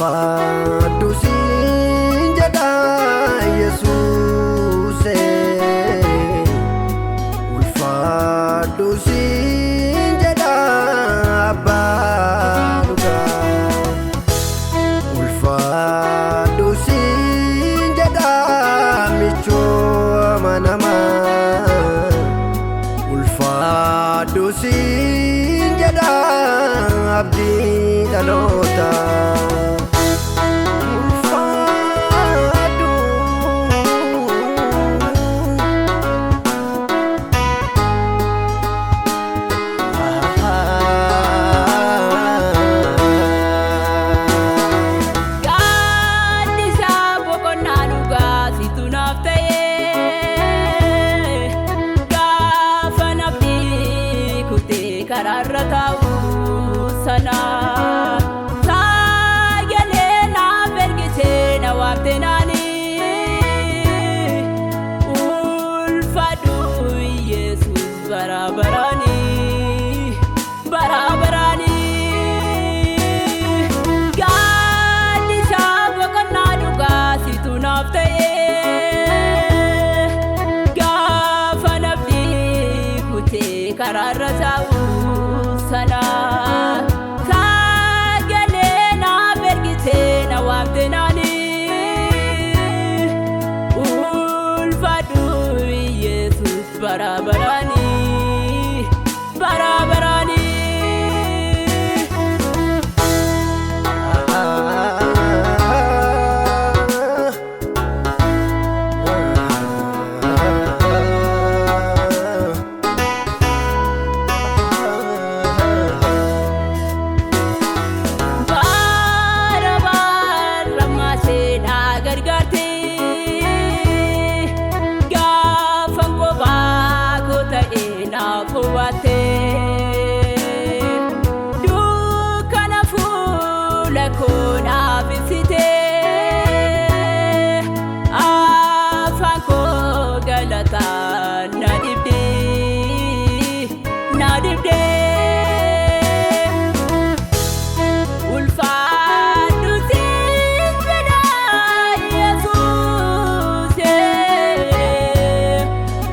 ulfaadhu siin jedha Yesuuse ulfaadhu siin jedha Abbaa dhugaa ulfaadhu siin jedha michuu amanamaa ulfaadhu siin jedha abdii dhalootaa. Kararra ta'uu sana sagalee naaf ergitee na waamte naani ulfaadhu Yesuus bara baraani gaaddisa boqonnaa dhugaa situ naaf ta'ee gaafa nafti kutee kararra ta'uu sana sagalee naaf ergitee na waamte naani ulfaadhu Yesuus bara baraani. Dukkana fuula koo dhaabsitee afaan koo galataan na dibdee ulfaadhu siin jedha Yesuus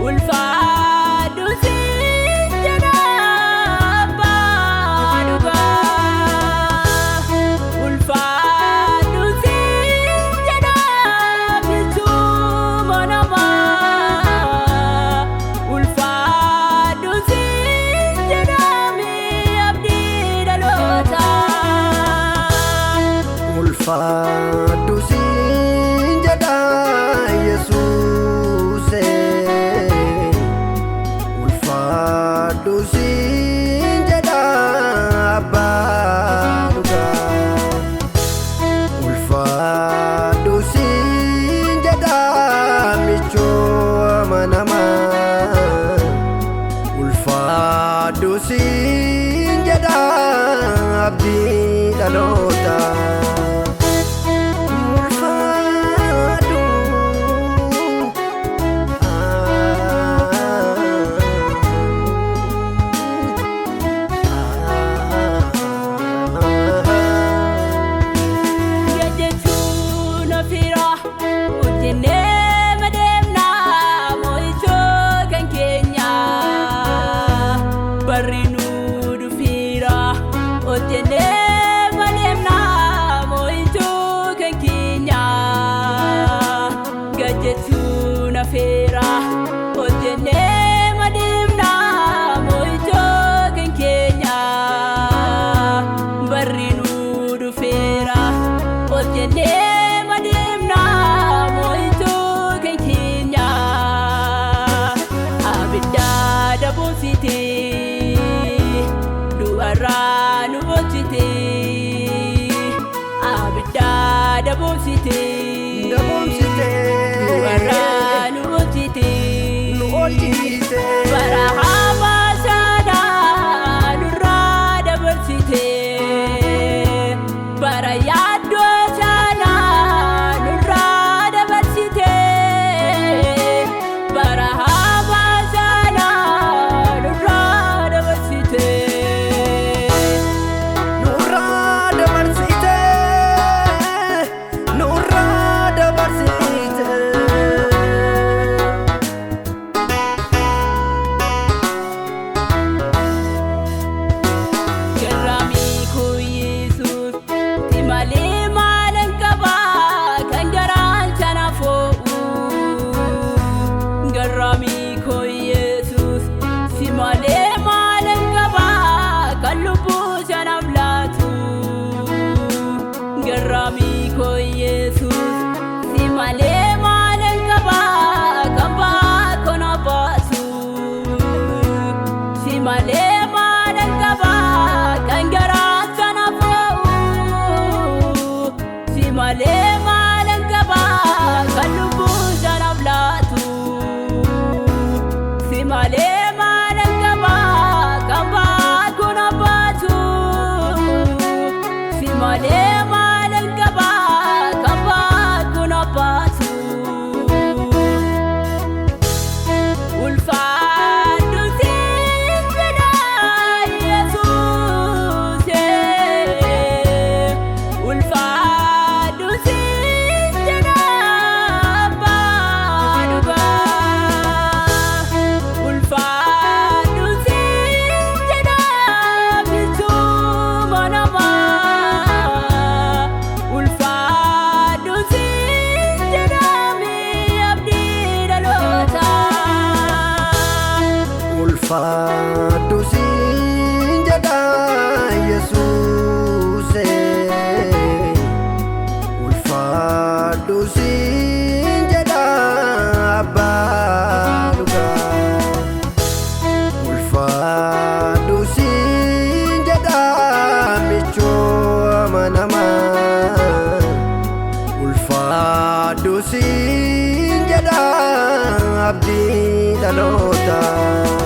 ulfaadhu siin jedha Abbaa dhugaa ulfaadhu siin jedha michuu amanamaa ulfaadhu siin jedha abdii dhalootaa. Ulfaadhu siin jedha Yesuuse ulfaadhu siin jedha Abbaa dhugaa ulfaadhu siin jedha michuu amanamaa ulfaadhu siin jedha abdii dhalootaa. Bara hama sana nurra dabarsite malee maalan qabaa kabaa kun abbaatu ulfaadhu siin jedha Yesuuse ulfaadhu siin jedha abbaa dhugaa ulfaadhu siin jedha bichuma namaa ulfaadhu siin jedha abdii dhalootaa ulfaadhu siin jedha Yesuuse ulfaadhu siin jedha abbaa dhugaa ulfaadhu siin jedha michooma namaa ulfaadhu siin jedha abdii dhalootaa